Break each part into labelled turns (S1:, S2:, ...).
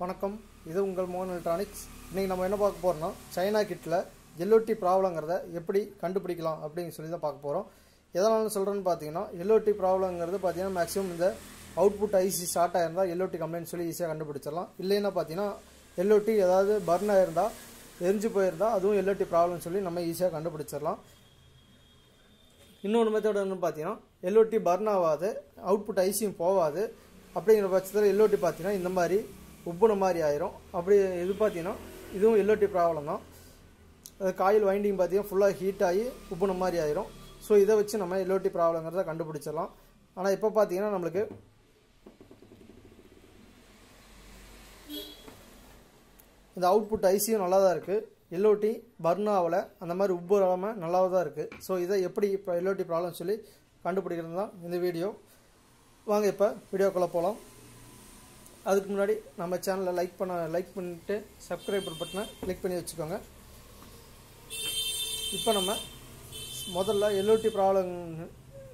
S1: வணக்கம், இது உங்கள் மோகன் எலக்ட்ரானிக்ஸ். இன்றைக்கி நம்ம என்ன பார்க்க போகிறோம்னா, சைனா கிட்டில் எல்ஓடி ப்ராப்ளங்கிறத எப்படி கண்டுபிடிக்கலாம் அப்படின்னு சொல்லி தான் பார்க்க போகிறோம். எதனால சொல்கிறேன்னு பார்த்தீங்கன்னா, எல்ஓடி ப்ராப்ளங்கிறது பார்த்தீங்கன்னா மேக்ஸிமம் இந்த அவுட்புட் ஐசி ஷார்ட் ஆகிருந்தால் எல்ஓடி கம்ப்ளைண்ட் சொல்லி ஈஸியாக கண்டுபிடிச்சிடலாம். இல்லைன்னா பார்த்தீங்கன்னா எல்ஓடி ஏதாவது பர்ன் ஆகிருந்தால், எரிஞ்சு போயிருந்தால் அதுவும் எல்ஓடி ப்ராப்ளம் சொல்லி நம்ம ஈஸியாக கண்டுபிடிச்சிடலாம். இன்னொன்று மெத்தட் வந்து பார்த்தீங்கன்னா, எல்ஓடி பர்ன் ஆகாது, அவுட்புட் ஐசியும் போகாது. அப்படிங்கிற பட்சத்தில் எல்ஓடி பார்த்தீங்கன்னா இந்த மாதிரி உப்புன மாதிரி ஆயிரும். அப்படி இது பார்த்தீங்கன்னா இதுவும் எல்ஓடி ப்ராப்ளம் தான். காயில் வைண்டிங் பார்த்தீங்கன்னா ஃபுல்லாக ஹீட் ஆகி உப்புன மாதிரி ஆயிரும். ஸோ இதை வச்சு நம்ம எல்ஓடி ப்ராப்ளங்கிறத கண்டுபிடிச்சிடலாம். ஆனால் இப்போ பார்த்தீங்கன்னா நம்மளுக்கு இந்த அவுட்புட் ஐசியும் நல்லா தான் இருக்குது, எல்ஓடி பர்ன் ஆகலை, அந்த மாதிரி உப்பு இல்லாமல் நல்லா தான் இருக்குது. ஸோ இதை எப்படி இப்போ எல்ஓடி ப்ராப்ளம் சொல்லி கண்டுபிடிக்கிறது தான் இந்த வீடியோ. வாங்க இப்போ வீடியோக்குள்ளே போகலாம். அதுக்கு முன்னாடி நம்ம சேனலை லைக் பண்ணிட்டு சப்ஸ்கிரைபர் பட்டனை கிளிக் பண்ணி வச்சுக்கோங்க. இப்போ நம்ம முதல்ல எல்ஓடி ப்ராப்ளம்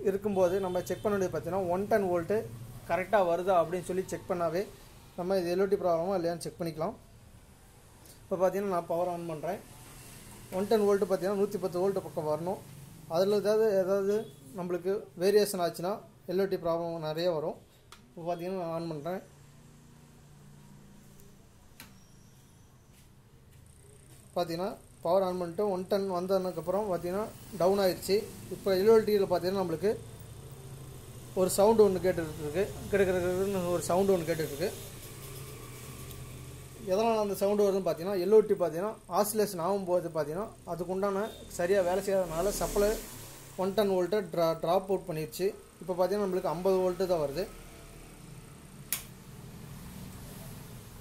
S1: இருக்கும்போது நம்ம செக் பண்ண வேண்டியது பார்த்தீங்கன்னா 110 வோல்ட்டு கரெக்டாக வருதா அப்படின்னு சொல்லி செக் பண்ணாவே நம்ம இது எல்ஓடி ப்ராப்ளமாக இல்லையான்னு செக் பண்ணிக்கலாம். இப்போ பார்த்தீங்கன்னா நான் பவர் ஆன் பண்ணுறேன். 110 வோல்ட்டு பார்த்தீங்கன்னா 110 வோல்ட்டு பக்கம் வரணும். அதில் ஏதாவது நம்மளுக்கு வேரியேஷன் ஆச்சுன்னா எல்ஓடி ப்ராப்ளம் நிறைய வரும். இப்போ பார்த்தீங்கன்னா நான் ஆன் பண்ணுறேன். பார்த்தீங்கன்னா பவர் ஆன் பண்ணிட்டு 110 வந்ததுக்கப்புறம் பார்த்தீங்கன்னா டவுன் ஆயிடுச்சு. இப்போ எல்ஓடியில் பார்த்தீங்கன்னா நம்மளுக்கு ஒரு சவுண்டு ஒன்று கேட்டுருக்கு, கிடைக்கிறதுன்னு ஒரு சவுண்டு ஒன்று கேட்டுருக்கு. எதனால் அந்த சவுண்டு வருதுன்னு பார்த்தீங்கன்னா, எல்ஓடி பார்த்தீங்கன்னா ஆசிலேஷன் ஆகும்போது பார்த்தீங்கன்னா அதுக்குண்டான சரியாக வேலை செய்யாதனால சப்ளை 110 வோல்ட்டை ட்ராப் அவுட் பண்ணிடுச்சு. இப்போ பார்த்தீங்கன்னா நம்மளுக்கு 50 வோல்ட்டு தான் வருது.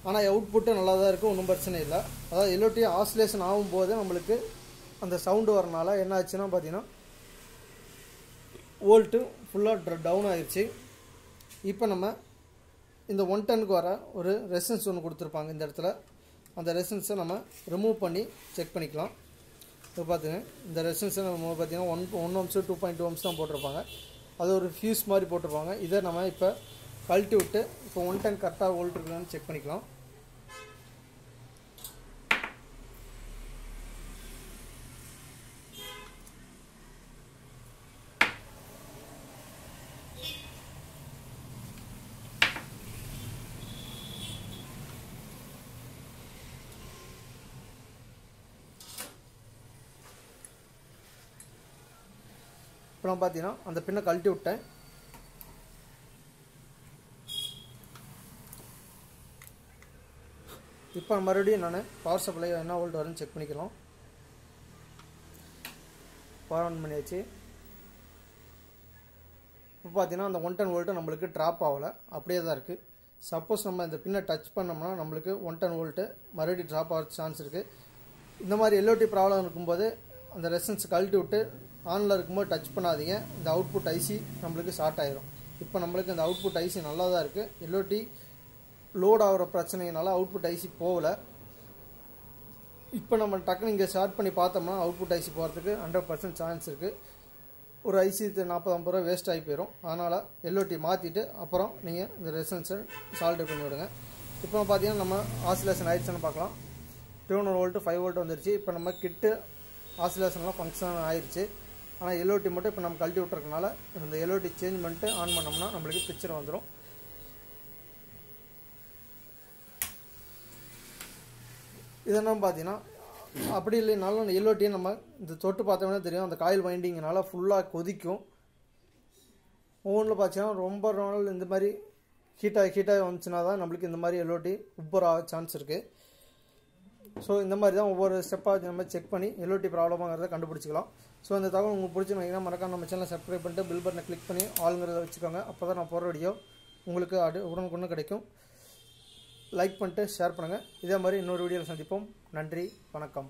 S1: ஆனால் அவுட்புட்டு நல்லா தான் இருக்குது, ஒன்றும் பிரச்சனை இல்லை. அதாவது எல்ஓடி ஆசிலேஷன் ஆகும்போது நம்மளுக்கு அந்த சவுண்டு வரனால என்ன ஆச்சுன்னா பார்த்தீங்கன்னா வோல்ட்டு ஃபுல்லாக டவுன் ஆகிடுச்சு. இப்போ நம்ம இந்த 110க்கு வர ஒரு ரெசிஸ்டன்ஸ் ஒன்று கொடுத்துருப்பாங்க இந்த இடத்துல. அந்த ரெசிஸ்டன்ஸை நம்ம ரிமூவ் பண்ணி செக் பண்ணிக்கலாம். இப்போ பார்த்துங்க, இந்த ரெசிஸ்டன்ஸை நம்ம பார்த்தீங்கன்னா 1 ohms 2.2 ohms தான் போட்டிருப்பாங்க. அது ஒரு ஃபியூஸ் மாதிரி போட்டிருப்பாங்க. இதை நம்ம இப்போ கழட்டி விட்டு இப்போ 110 கரெக்டாக வோல்ட் இருக்குதான்னு செக் பண்ணிக்கலாம். இப்போ நான் பார்த்தீங்கன்னா அந்த பின்னை கழட்டி விட்டேன். இப்போ மறுபடியும் நான் பவர் சப்ளை என்ன வோல்ட் வரும்னு செக் பண்ணிக்கலாம். பவர் ஆன் பண்ணியாச்சு. இப்போ பார்த்தீங்கன்னா அந்த 110 வோல்ட்டு நம்மளுக்கு ட்ராப் ஆகலை, அப்படியே தான் இருக்குது. சப்போஸ் நம்ம இந்த பின்னை டச் பண்ணோம்னா நம்மளுக்கு 110 வோல்ட்டு மறுபடியும் ட்ராப் ஆகிற சான்ஸ் இருக்குது. இந்த மாதிரி எல்ஓடி ப்ராப்ளம் இருக்கும்போது அந்த ரெசிஸ்டன்ஸ் கழட்டி விட்டு ஆனில் இருக்கும்போது டச் பண்ணாதீங்க. இந்த அவுட்புட் ஐசி நம்மளுக்கு ஷார்ட் ஆகிரும். இப்போ நம்மளுக்கு இந்த அவுட்புட் ஐசி நல்லா தான் இருக்குது. எல்ஓடி லோட் ஆகிற பிரச்சனையினால அவுட்புட் ஐசி போகலை. இப்போ நம்ம டக்குன்னு இங்கே ஷார்ட் பண்ணி பார்த்தோம்னா அவுட்புட் ஐசி போகிறதுக்கு 100% சான்ஸ் இருக்குது. ஒரு ஐசி 40-50 ரூபா வேஸ்ட் ஆகி போயிடும். அதனால் எல்ஓடி மாற்றிட்டு அப்புறம் நீங்கள் இந்த ரெசிஸ்டன்ஸை சால்வ் பண்ணி விடுங்க. இப்போ பார்த்தீங்கன்னா நம்ம ஆசிலேஷன் ஆயிடுச்சுன்னு பார்க்கலாம். 200 வோல்ட்டு 5 வோல்ட் வந்துருச்சு. இப்போ நம்ம கிட்டு ஆசிலேஷன்லாம் ஃபங்க்ஷன் ஆயிடுச்சு. ஆனால் எல்ஓடி மட்டும் இப்போ நம்ம கழட்டி விட்டுறதுனால இந்த எல்ஓடி சேஞ்ச் பண்ணிட்டு ஆன் பண்ணோம்னா நம்மளுக்கு பிக்சர் வந்துடும். இதெல்லாம் பார்த்தீங்கன்னா அப்படி இல்லைனாலும் எல்ஓடியை நம்ம இந்த தொட்டு பார்த்தோம்னா தெரியும், அந்த காயில் வைண்டிங்கனால ஃபுல்லாக கொதிக்கும். ஒவ்வொன்றில் பார்த்தீங்கன்னா ரொம்ப நாள் இந்த மாதிரி ஹீட்டாகி வந்துச்சுன்னா தான் நம்மளுக்கு இந்த மாதிரி எல்ஓடி உப்பர் ஆக சான்ஸ் இருக்குது. ஸோ இந்த மாதிரி தான் ஒவ்வொரு ஸ்டெப்பாக நம்ம செக் பண்ணி எல்ஓடி ப்ராப்ளமாகிறத கண்டுபிடிச்சிக்கலாம். ஸோ இந்த தகவல் உங்களுக்கு பிடிச்சிருந்தீங்கன்னா மறக்காம நம்ம சேனலை சப்ஸ்கிரைப் பண்ணிட்டு பில் பட்டனை கிளிக் பண்ணி ஆளுங்கிறத வச்சுக்கோங்க. அப்போ தான் நான் போகிற வீடியோ உங்களுக்கு உடனுக்குன்னு கிடைக்கும். லைக் பண்ணிட்டு ஷேர் பண்ணுங்கள். இதே மாதிரி இன்னொரு வீடியோவில் சந்திப்போம். நன்றி, வணக்கம்.